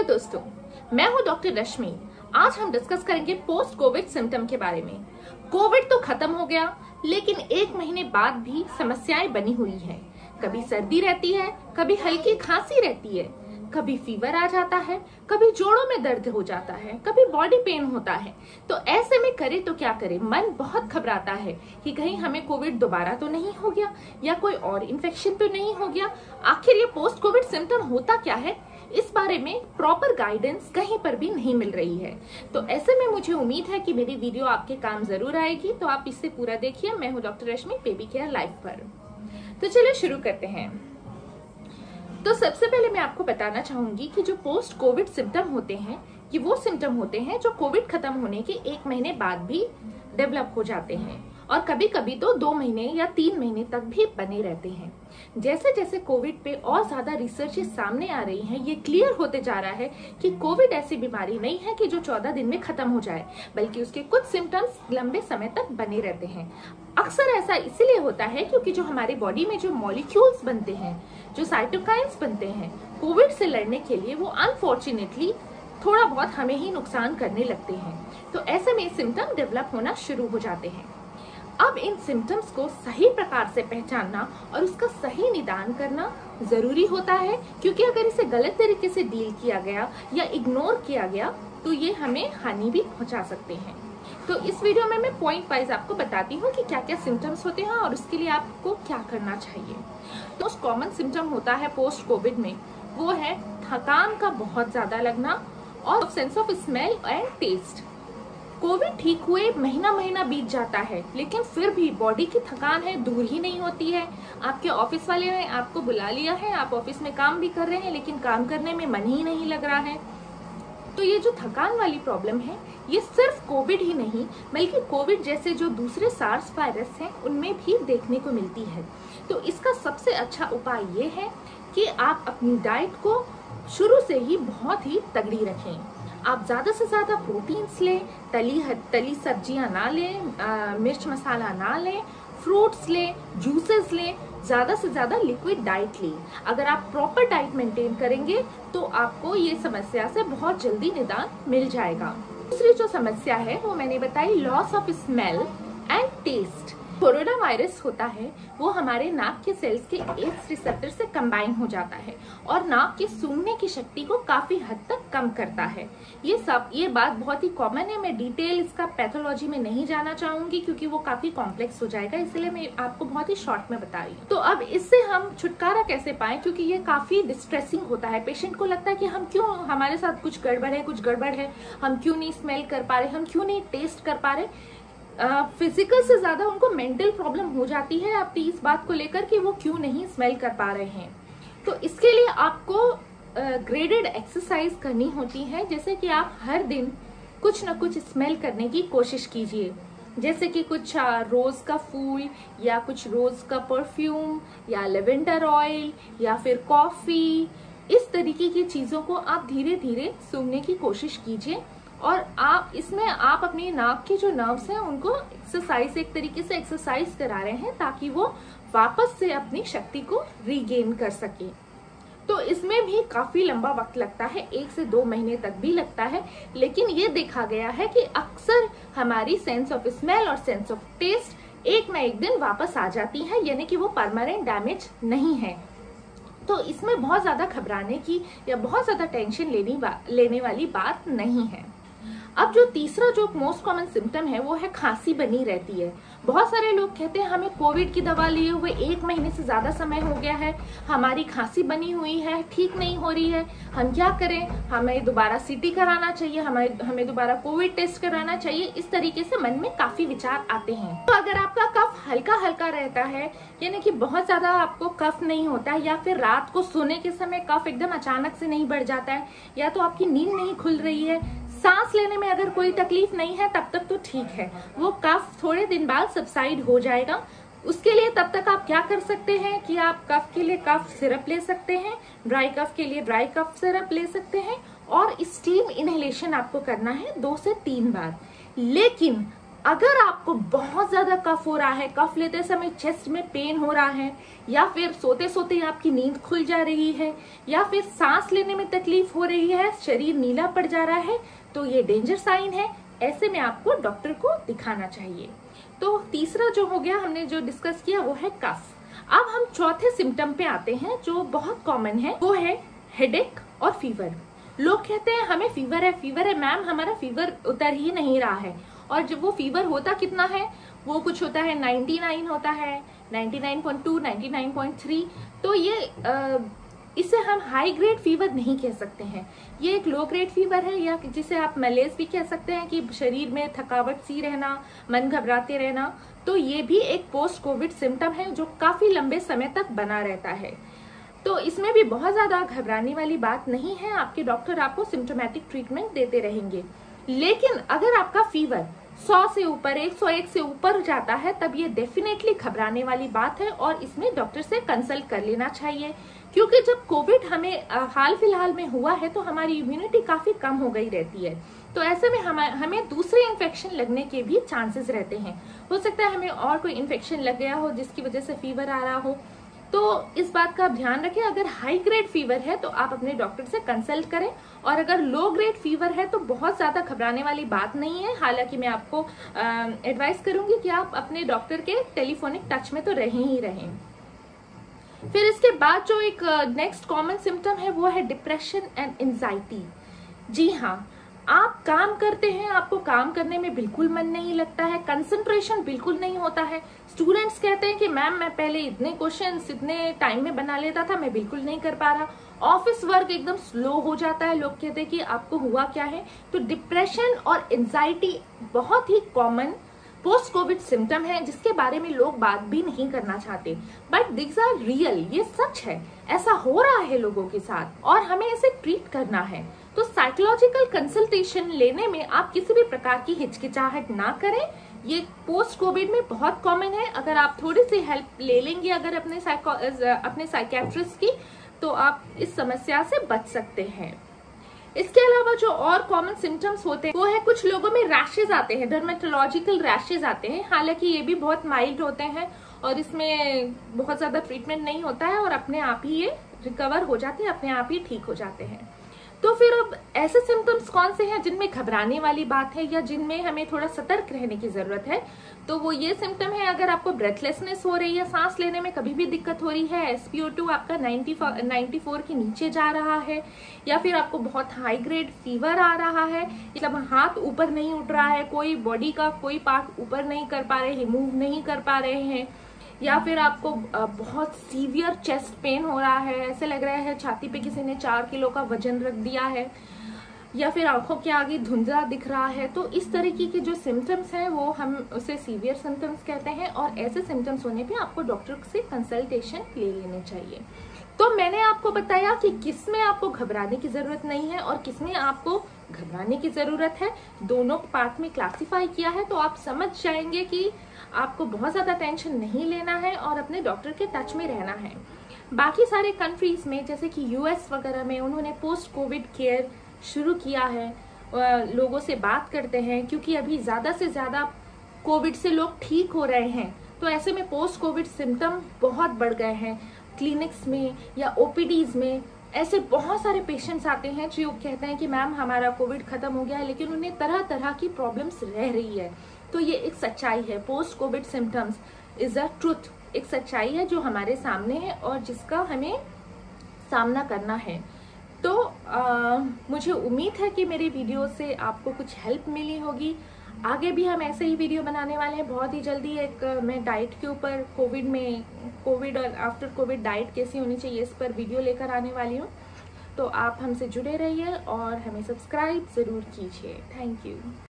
दोस्तों, मैं हूं डॉक्टर रश्मि। आज हम डिस्कस करेंगे पोस्ट कोविड सिम्टम के बारे में। कोविड तो खत्म हो गया, लेकिन 1 महीने बाद भी समस्याएं बनी हुई हैं। कभी सर्दी रहती है, कभी हल्की खांसी रहती है, कभी फीवर आ जाता है, कभी जोड़ों में दर्द हो जाता है, कभी बॉडी पेन होता है। तो ऐसे में करे तो क्या करे, मन बहुत घबराता है कि कहीं हमें कोविड दोबारा तो नहीं हो गया या कोई और इन्फेक्शन तो नहीं हो गया। आखिर ये पोस्ट कोविड सिम्टम होता क्या है, इस बारे में प्रॉपर गाइडेंस कहीं पर भी नहीं मिल रही है। तो ऐसे में मुझे उम्मीद है कि मेरी वीडियो आपके काम जरूर आएगी, तो आप इसे पूरा देखिए। मैं हूँ डॉक्टर रश्मि, बेबी केयर लाइफ पर। तो चलिए शुरू करते हैं। तो सबसे पहले मैं आपको बताना चाहूंगी कि जो पोस्ट कोविड सिम्टम होते हैं, ये वो सिम्टम होते हैं जो कोविड खत्म होने के 1 महीने बाद भी डेवलप हो जाते हैं और कभी कभी तो 2 महीने या 3 महीने तक भी बने रहते हैं। जैसे जैसे कोविड पे और ज्यादा रिसर्च सामने आ रही हैं, ये क्लियर होते जा रहा है कि कोविड ऐसी बीमारी नहीं है कि जो 14 दिन में खत्म हो जाए, बल्कि उसके कुछ सिम्टम्स लंबे समय तक बने रहते हैं। अक्सर ऐसा इसलिए होता है क्योंकि जो हमारी बॉडी में जो मॉलिक्यूल्स बनते हैं, जो साइटोकाइन्स बनते हैं, कोविड से लड़ने के लिए वो अनफॉर्चुनेटली थोड़ा बहुत हमें ही नुकसान करने लगते हैं। तो ऐसे में सिम्टम डेवलप होना शुरू हो जाते हैं। अब इन सिम्टम्स को सही प्रकार से पहचानना और उसका सही निदान करना जरूरी होता है, क्योंकि अगर इसे गलत तरीके से डील किया गया या इग्नोर किया गया तो ये हमें हानि भी पहुंचा सकते हैं। तो इस वीडियो में मैं पॉइंट वाइज आपको बताती हूँ कि क्या क्या सिम्टम्स होते हैं और उसके लिए आपको क्या करना चाहिए। मोस्ट कॉमन सिम्टम होता है पोस्ट कोविड में, वो है थकान का बहुत ज्यादा लगना और sense of smell and taste. Covid ठीक हुए महीना बीत जाता है, लेकिन फिर भी बॉडी की थकान है दूर ही नहीं होती है। आपके ऑफिस वाले ने आपको बुला लिया है, आप ऑफिस में काम भी कर रहे हैं, लेकिन काम करने में मन ही नहीं लग रहा है। तो ये जो थकान वाली प्रॉब्लम है, ये सिर्फ कोविड ही नहीं बल्कि कोविड जैसे जो दूसरे सार्स वायरस हैं उनमें भी देखने को मिलती है। तो इसका सबसे अच्छा उपाय ये है कि आप अपनी डाइट को शुरू से ही बहुत ही तगड़ी रखें। आप ज्यादा से ज्यादा प्रोटीन्स लें, तली सब्जियां ना लें, मिर्च मसाला ना लें, फ्रूट्स लें, जूसेस लें, ज्यादा से ज्यादा लिक्विड डाइट लें। अगर आप प्रॉपर डाइट मेंटेन करेंगे तो आपको ये समस्या से बहुत जल्दी निदान मिल जाएगा। दूसरी जो समस्या है वो मैंने बताई, loss of smell and taste. Corona virus होता है वो हमारे नाक के सेल्स के एड्स रिसेप्टर से कंबाइन हो जाता है और नाक के सूंघने की शक्ति को काफी हद तक कम करता है। ये बात बहुत ही कॉमन है। मैं डिटेल इसका पैथोलॉजी में नहीं जाना चाहूंगी क्योंकि वो काफी कॉम्प्लेक्स हो जाएगा, इसलिए मैं आपको बहुत ही शॉर्ट में बता रही हूँ। तो अब इससे हम छुटकारा कैसे पाएं, क्योंकि ये काफी डिस्ट्रेसिंग होता है। पेशेंट को लगता है कि हमारे साथ कुछ गड़बड़ है, हम क्यों नहीं स्मेल कर पा रहे, हम क्यों नहीं टेस्ट कर पा रहे। फिजिकल से ज्यादा उनको मेंटल प्रॉब्लम हो जाती है आपकी इस बात को लेकर कि वो क्यों नहीं स्मेल कर पा रहे हैं। तो इसके लिए आपको ग्रेडेड एक्सरसाइज करनी होती है, जैसे कि आप हर दिन कुछ न कुछ स्मेल करने की कोशिश कीजिए, जैसे कि कुछ रोज का फूल या कुछ रोज का परफ्यूम या लेवेंडर ऑयल या फिर कॉफी। इस तरीके की चीजों को आप धीरे धीरे सूंघने की कोशिश कीजिए और आप अपनी नाक के जो नर्व्स हैं उनको एक तरीके से एक्सरसाइज करा रहे हैं ताकि वो वापस से अपनी शक्ति को रीगेन कर सके। तो इसमें भी काफी लंबा वक्त लगता है, 1 से 2 महीने तक भी लगता है, लेकिन ये देखा गया है कि अक्सर हमारी सेंस ऑफ स्मेल और सेंस ऑफ टेस्ट एक न एक दिन वापस आ जाती है, यानी कि वो परमानेंट डैमेज नहीं है। तो इसमें बहुत ज्यादा घबराने की या बहुत ज्यादा टेंशन लेने वाली बात नहीं है। अब जो तीसरा जो मोस्ट कॉमन सिम्टम है वो है खांसी बनी रहती है। बहुत सारे लोग कहते हैं हमें कोविड की दवा लिए हुए 1 महीने से ज्यादा समय हो गया है, हमारी खांसी बनी हुई है, ठीक नहीं हो रही है, हम क्या करें, हमें दोबारा सीटी कराना चाहिए, हमें दोबारा कोविड टेस्ट कराना चाहिए। इस तरीके से मन में काफी विचार आते हैं। तो अगर आपका कफ हल्का हल्का रहता है, यानी कि बहुत ज्यादा आपको कफ नहीं होता है, या फिर रात को सोने के समय कफ एकदम अचानक से नहीं बढ़ जाता है, या तो आपकी नींद नहीं खुल रही है, सांस लेने में अगर कोई तकलीफ नहीं है, तब तक तो ठीक है, वो कफ थोड़े दिन बाद सबसाइड हो जाएगा। उसके लिए तब तक आप क्या कर सकते हैं कि आप कफ के लिए कफ सिरप ले सकते हैं, ड्राई कफ के लिए ड्राई कफ सिरप ले सकते हैं और स्टीम इनहेलेशन आपको करना है 2 से 3 बार। लेकिन अगर आपको बहुत ज्यादा कफ हो रहा है, कफ लेते समय चेस्ट में पेन हो रहा है, या फिर सोते सोते आपकी नींद खुल जा रही है, या फिर सांस लेने में तकलीफ हो रही है, शरीर नीला पड़ जा रहा है, तो ये डेंजर साइन है। ऐसे में आपको डॉक्टर को दिखाना चाहिए। तो तीसरा जो हो गया, हमने जो डिस्कस किया वो है कफ। अब हम चौथे सिम्टम पे आते हैं जो बहुत कॉमन है, वो है हेडेक और फीवर। लोग कहते हैं हमें फीवर है मैम, हमारा फीवर उतर ही नहीं रहा है। और जब वो फीवर होता कितना है, वो कुछ होता है 99 होता है, 99.2, 99.3। तो ये इसे हम हाई ग्रेड फीवर नहीं कह सकते हैं, ये एक लो ग्रेड फीवर है, या जिसे आप मलेज भी कह सकते हैं कि शरीर में थकावट सी रहना, मन घबराते रहना। तो ये भी एक पोस्ट कोविड सिम्टम है जो काफी लंबे समय तक बना रहता है। तो इसमें भी बहुत ज्यादा घबराने वाली बात नहीं है, आपके डॉक्टर आपको सिम्टोमेटिक ट्रीटमेंट देते रहेंगे। लेकिन अगर आपका फीवर 100 से ऊपर, 101 से ऊपर जाता है, तब ये डेफिनेटली घबराने वाली बात है और इसमें डॉक्टर से कंसल्ट कर लेना चाहिए। क्योंकि जब कोविड हमें हाल फिलहाल में हुआ है तो हमारी इम्यूनिटी काफी कम हो गई रहती है, तो ऐसे में हमें दूसरे इन्फेक्शन लगने के भी चांसेस रहते हैं। हो सकता है हमें और कोई इन्फेक्शन लग गया हो जिसकी वजह से फीवर आ रहा हो। तो इस बात का आप ध्यान रखें, अगर हाई ग्रेड फीवर है तो आप अपने डॉक्टर से कंसल्ट करें, और अगर लो ग्रेड फीवर है तो बहुत ज्यादा घबराने वाली बात नहीं है। हालांकि मैं आपको एडवाइस करूंगी कि आप अपने डॉक्टर के टेलीफोनिक टच में तो रहें ही रहें। फिर इसके बाद जो एक नेक्स्ट कॉमन सिम्टम है वो है डिप्रेशन एंड एंजाइटी। जी हाँ, आप काम करते हैं, आपको काम करने में बिल्कुल मन नहीं लगता है, कंसंट्रेशन बिल्कुल नहीं होता है। स्टूडेंट्स कहते हैं कि मैम मैं पहले इतने क्वेश्चंस इतने टाइम में बना लेता था, मैं बिल्कुल नहीं कर पा रहा। ऑफिस वर्क एकदम स्लो हो जाता है। लोग कहते हैं कि आपको हुआ क्या है। तो डिप्रेशन और एंजाइटी बहुत ही कॉमन पोस्ट कोविड सिम्टम है जिसके बारे में लोग बात भी नहीं करना चाहते, बट दिस आर रियल, ये सच है, ऐसा हो रहा है लोगों के साथ और हमें इसे ट्रीट करना है। तो साइकोलॉजिकल कंसल्टेशन लेने में आप किसी भी प्रकार की हिचकिचाहट ना करें, ये पोस्ट कोविड में बहुत कॉमन है। अगर आप थोड़ी सी हेल्प ले लेंगे अगर अपने साइकेट्रिस्ट की, तो आप इस समस्या से बच सकते हैं। इसके अलावा जो और कॉमन सिम्टम्स होते हैं वो है कुछ लोगों में रैशेज आते हैं, डर्मेटोलॉजिकल रैशेज आते हैं। हालांकि ये भी बहुत माइल्ड होते हैं और इसमें बहुत ज्यादा ट्रीटमेंट नहीं होता है और अपने आप ही ये रिकवर हो जाते हैं, अपने आप ही ठीक हो जाते हैं। तो फिर अब ऐसे सिम्टम्स कौन से हैं जिनमें घबराने वाली बात है या जिनमें हमें थोड़ा सतर्क रहने की जरूरत है? तो वो ये सिम्टम है, अगर आपको ब्रेथलेसनेस हो रही है, सांस लेने में कभी भी दिक्कत हो रही है, SpO2 आपका 94 के नीचे जा रहा है, या फिर आपको बहुत हाई ग्रेड फीवर आ रहा है, मतलब हाथ ऊपर नहीं उठ रहा है, कोई बॉडी का कोई पार्ट ऊपर नहीं कर पा रहे, मूव नहीं कर पा रहे हैं, या फिर आपको बहुत सीवियर चेस्ट पेन हो रहा है, ऐसे लग रहा है छाती पे किसी ने 4 किलो का वजन रख दिया है, या फिर आंखों के आगे धुंधला दिख रहा है। तो इस तरीके के जो सिम्टम्स हैं वो हम उसे सीवियर सिम्टम्स कहते हैं और ऐसे सिम्टम्स होने पे आपको डॉक्टर से कंसल्टेशन ले लेने चाहिए। तो मैंने आपको बताया कि किसमें आपको घबराने की जरूरत नहीं है और किसमें आपको घबराने की जरूरत है, दोनों पार्ट में क्लासिफाई किया है। तो आप समझ जाएंगे कि आपको बहुत ज्यादा टेंशन नहीं लेना है और अपने डॉक्टर के टच में रहना है। बाकी सारे कंट्रीज में जैसे कि US वगैरह में उन्होंने पोस्ट कोविड केयर शुरू किया है, लोगों से बात करते हैं, क्योंकि अभी ज्यादा से ज्यादा कोविड से लोग ठीक हो रहे हैं। तो ऐसे में पोस्ट कोविड सिम्टम बहुत बढ़ गए हैं। क्लिनिक्स में या OPDs में ऐसे बहुत सारे पेशेंट्स आते हैं जो कहते हैं कि मैम हमारा कोविड खत्म हो गया है, लेकिन उन्हें तरह तरह की प्रॉब्लम्स रह रही है। तो ये एक सच्चाई है, post Covid symptoms is a truth, एक सच्चाई है जो हमारे सामने है और जिसका हमें सामना करना है। तो मुझे उम्मीद है कि मेरी वीडियो से आपको कुछ हेल्प मिली होगी। आगे भी हम ऐसे ही वीडियो बनाने वाले हैं बहुत ही जल्दी। एक मैं डाइट के ऊपर कोविड और आफ्टर कोविड डाइट कैसी होनी चाहिए इस पर वीडियो लेकर आने वाली हूँ। तो आप हमसे जुड़े रहिए और हमें सब्सक्राइब जरूर कीजिए। Thank you.